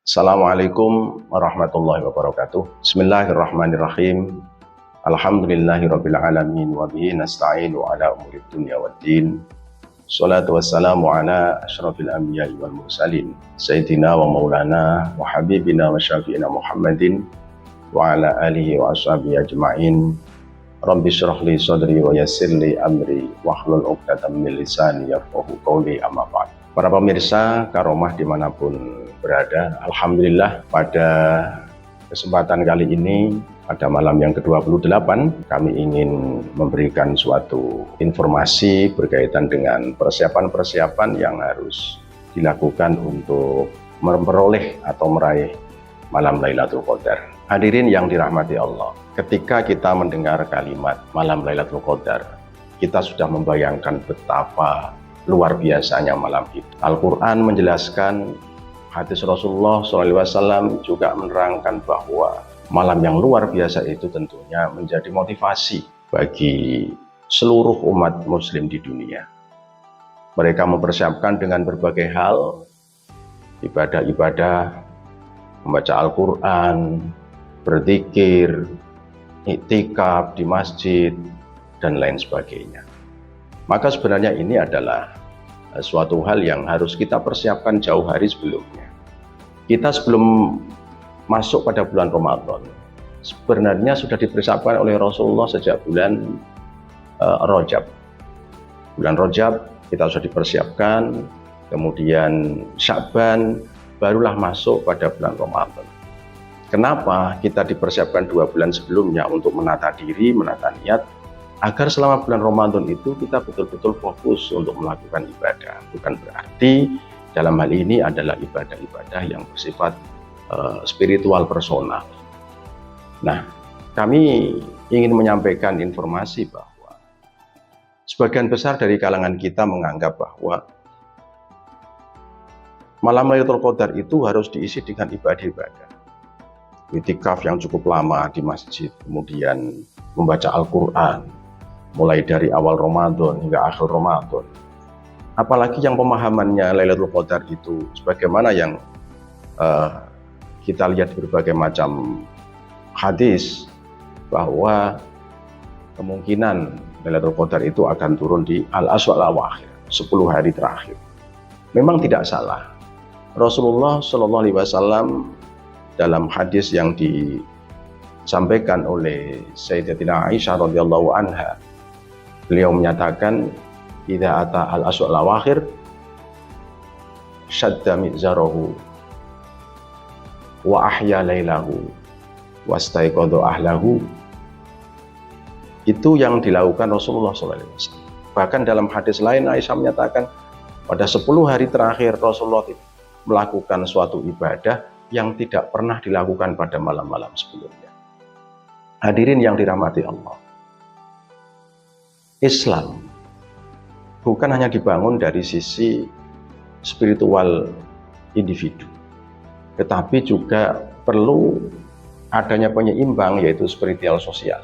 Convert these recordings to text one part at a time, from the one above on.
Assalamualaikum warahmatullahi wabarakatuh. Bismillahirrahmanirrahim. Alhamdulillahirabbil alamin wa bihi nasta'inu ala umurid dunya waddin. Shalatu wassalamu ala asyrafil anbiya'i wal mursalin sayyidina wa maulana wa habibina wa syafi'ina Muhammadin wa ala alihi wa ashabihi ajma'in. Rabbi shrah li sadri wa yassir li amri wahlul 'uqdatam min lisani yafqahu qawli, amma ba'd. Para pemirsa Karomah dimanapun berada, alhamdulillah pada kesempatan kali ini, pada malam yang ke-28, kami ingin memberikan suatu informasi berkaitan dengan persiapan-persiapan yang harus dilakukan untuk memperoleh atau meraih malam Lailatul Qadar. Hadirin yang dirahmati Allah, ketika kita mendengar kalimat malam Lailatul Qadar, kita sudah membayangkan betapa luar biasanya malam itu. Al-Quran menjelaskan, hadis Rasulullah SAW juga menerangkan bahwa malam yang luar biasa itu tentunya menjadi motivasi bagi seluruh umat muslim di dunia. Mereka mempersiapkan dengan berbagai hal, ibadah-ibadah, membaca Al-Quran, berzikir, iktikaf di masjid, dan lain sebagainya. Maka sebenarnya ini adalah suatu hal yang harus kita persiapkan jauh hari sebelumnya. Kita sebelum masuk pada bulan Ramadan, sebenarnya sudah dipersiapkan oleh Rasulullah sejak bulan Rajab. Bulan Rajab kita sudah dipersiapkan, kemudian Sya'ban barulah masuk pada bulan Ramadan. Kenapa kita dipersiapkan 2 bulan sebelumnya untuk menata diri, menata niat, agar selama bulan Ramadan itu kita betul-betul fokus untuk melakukan ibadah. Bukan berarti dalam hal ini adalah ibadah-ibadah yang bersifat spiritual personal. Nah, kami ingin menyampaikan informasi bahwa sebagian besar dari kalangan kita menganggap bahwa malam Lailatul Qadar itu harus diisi dengan ibadah-ibadah. Iktikaf yang cukup lama di masjid, kemudian membaca Al-Quran, mulai dari awal Ramadan hingga akhir Ramadan. Apalagi yang pemahamannya Lailatul Qadar itu sebagaimana yang kita lihat di berbagai macam hadis, bahwa kemungkinan Lailatul Qadar itu akan turun di al-aswal awakhir, 10 hari terakhir. Memang tidak salah. Rasulullah SAW dalam hadis yang disampaikan oleh Sayyidatina Aisyah radhiyallahu anha, beliau menyatakan, idza ata al-aswal awakhir syadda mizarahu wa ahya lailahu wastaiqadha ahlahu. Itu yang dilakukan Rasulullah SAW. Bahkan dalam hadis lain Aisyah menyatakan, pada 10 hari terakhir Rasulullah melakukan suatu ibadah yang tidak pernah dilakukan pada malam-malam sebelumnya. Hadirin yang dirahmati Allah, Islam bukan hanya dibangun dari sisi spiritual individu, tetapi juga perlu adanya penyeimbang, yaitu spiritual sosial.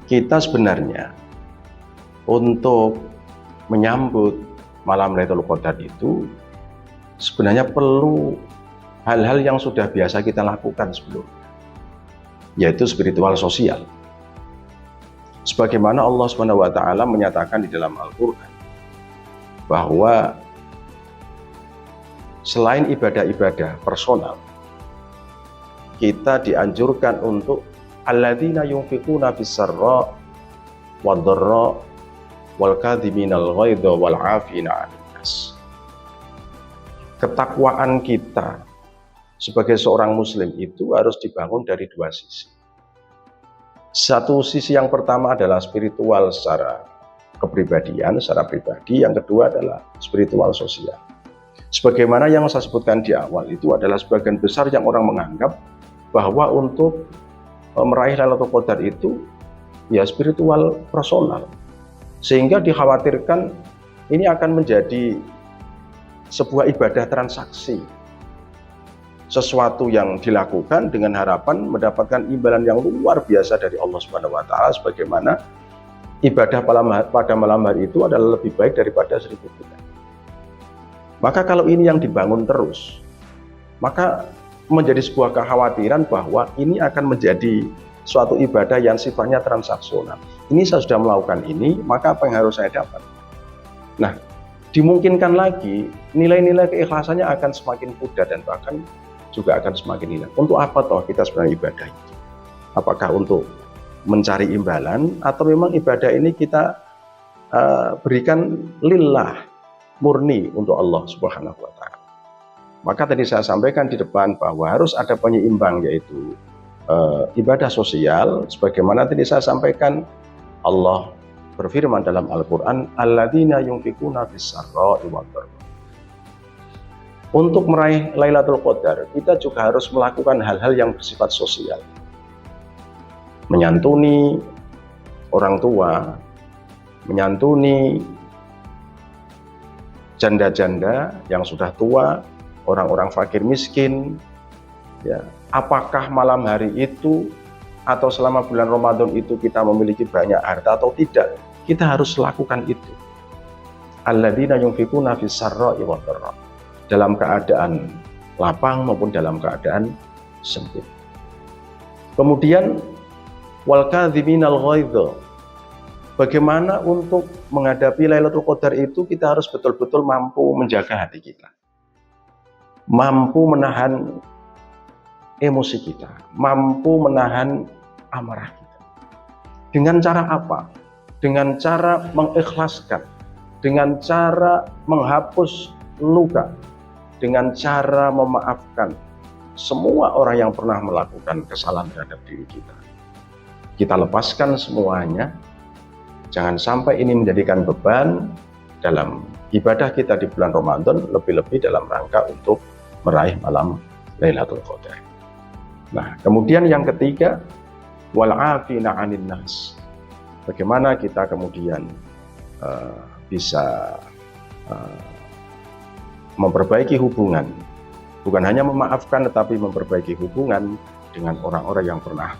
Kita sebenarnya untuk menyambut malam Lailatul Qadar itu sebenarnya perlu hal-hal yang sudah biasa kita lakukan sebelumnya, yaitu spiritual sosial. Sebagaimana Allah SWT menyatakan di dalam Al-Quran bahwa selain ibadah-ibadah personal, kita dianjurkan untuk alladzina yunfiquna fis-sarra wad-dharra wal kadhiminal ghaidha wal 'afina 'anil nas. Ketakwaan kita sebagai seorang muslim itu harus dibangun dari 2 sisi. Satu sisi yang pertama adalah spiritual secara kepribadian, secara pribadi. Yang kedua adalah spiritual sosial. Sebagaimana yang saya sebutkan di awal, itu adalah sebagian besar yang orang menganggap bahwa untuk meraih Lailatul Qadar itu ya spiritual personal, sehingga dikhawatirkan ini akan menjadi sebuah ibadah transaksi, sesuatu yang dilakukan dengan harapan mendapatkan imbalan yang luar biasa dari Allah SWT, sebagaimana ibadah pada malam hari itu adalah lebih baik daripada 1000 bulan. Maka kalau ini yang dibangun terus, maka menjadi sebuah kekhawatiran bahwa ini akan menjadi suatu ibadah yang sifatnya transaksional. Ini saya sudah melakukan ini, maka apa yang harus saya dapat? Nah, dimungkinkan lagi nilai-nilai keikhlasannya akan semakin pudar dan bahkan juga akan semakin hilang. Untuk apa toh kita sebenarnya ibadah itu? Apakah untuk mencari imbalan atau memang ibadah ini kita berikan lillah, murni untuk Allah Subhanahu wa Ta'ala? Maka tadi saya sampaikan di depan bahwa harus ada penyeimbang, yaitu ibadah sosial. Sebagaimana tadi saya sampaikan, Allah berfirman dalam Al-Quran, alladzina yunfikuna fis-sarra'i wad-dharra. Untuk meraih Lailatul Qadar, kita juga harus melakukan hal-hal yang bersifat sosial. Menyantuni orang tua, menyantuni janda-janda yang sudah tua, orang-orang fakir miskin, ya. Apakah malam hari itu atau selama bulan Ramadan itu kita memiliki banyak harta atau tidak, kita harus lakukan itu. Alladzina yunfikuna fis-sarra'i wad-dharra, dalam keadaan lapang maupun dalam keadaan sempit. Kemudian wal kadhiminal ghaidha, bagaimana untuk menghadapi Lailatul Qadar itu kita harus betul-betul mampu menjaga hati kita, mampu menahan emosi kita, mampu menahan amarah kita. Dengan cara apa? Dengan cara mengikhlaskan, dengan cara menghapus luka, dengan cara memaafkan semua orang yang pernah melakukan kesalahan terhadap diri kita. Kita lepaskan semuanya. Jangan sampai ini menjadikan beban dalam ibadah kita di bulan Ramadan, lebih-lebih dalam rangka untuk meraih malam Lailatul Qadar. Nah, kemudian yang ketiga, wal 'afina 'anil nas. Bagaimana kita kemudian bisa memperbaiki hubungan, bukan hanya memaafkan tetapi memperbaiki hubungan dengan orang-orang yang pernah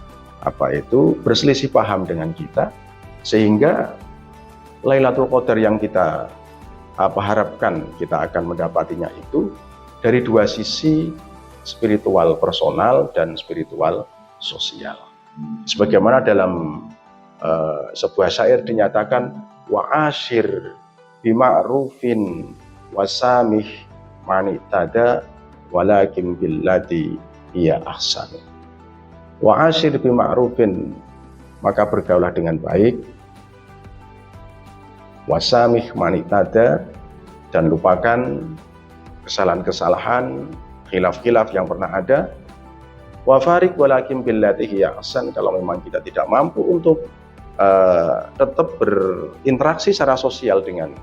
berselisih paham dengan kita, sehingga Lailatul Qadar yang kita harapkan kita akan mendapatinya itu dari dua sisi, spiritual personal dan spiritual sosial. Sebagaimana dalam sebuah syair dinyatakan, wa'ashir bima'rufin wasamih manitada walakin billati hiya ahsan. Wa'ashir bima'rufin, maka bergaulah dengan baik, wasamih manitada, dan lupakan kesalahan-kesalahan, khilaf-khilaf yang pernah ada. Wa farik walakin billati hiya ahsan, kalau memang kita tidak mampu untuk tetap berinteraksi secara sosial dengan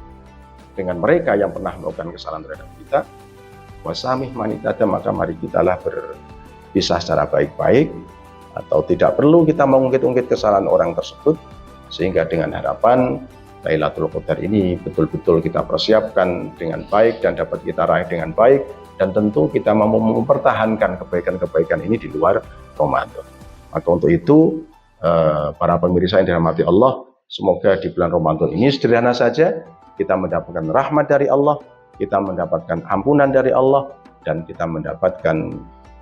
mereka yang pernah melakukan kesalahan terhadap kita, wasamih manitada, maka mari kitalah berpisah secara baik-baik, atau tidak perlu kita mengungkit-ungkit kesalahan orang tersebut, sehingga dengan harapan Lailatul Qadar ini betul-betul kita persiapkan dengan baik dan dapat kita raih dengan baik, dan tentu kita mampu mempertahankan kebaikan-kebaikan ini di luar Ramadan. Maka untuk itu, para pemirsa yang dirahmati Allah, semoga di bulan Ramadan ini sederhana saja kita mendapatkan rahmat dari Allah, kita mendapatkan ampunan dari Allah, dan kita mendapatkan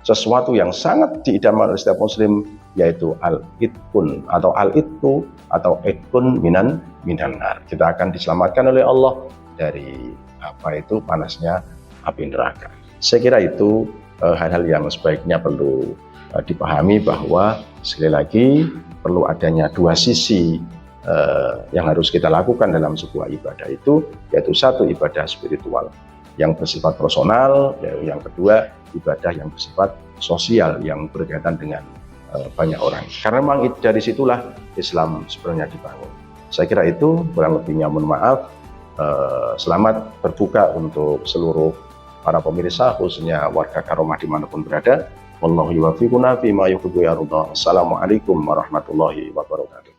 sesuatu yang sangat diidamkan oleh setiap muslim, yaitu al-itqun atau al-itqu atau itqun minan nar. Kita akan diselamatkan oleh Allah dari panasnya api neraka. Saya kira itu hal-hal yang sebaiknya perlu dipahami, bahwa sekali lagi perlu adanya dua sisi yang harus kita lakukan dalam sebuah ibadah itu, yaitu satu, ibadah spiritual yang bersifat personal, yang kedua ibadah yang bersifat sosial yang berkaitan dengan banyak orang. Karena memang dari situlah Islam sebenarnya dibangun. Saya kira itu, kurang lebihnya mohon maaf. Selamat berbuka untuk seluruh para pemirsa, khususnya warga Karomah dimanapun berada. Wallahu yuwaffiquna fima yuhibbu wa yarda. Assalamualaikum warahmatullahi wabarakatuh.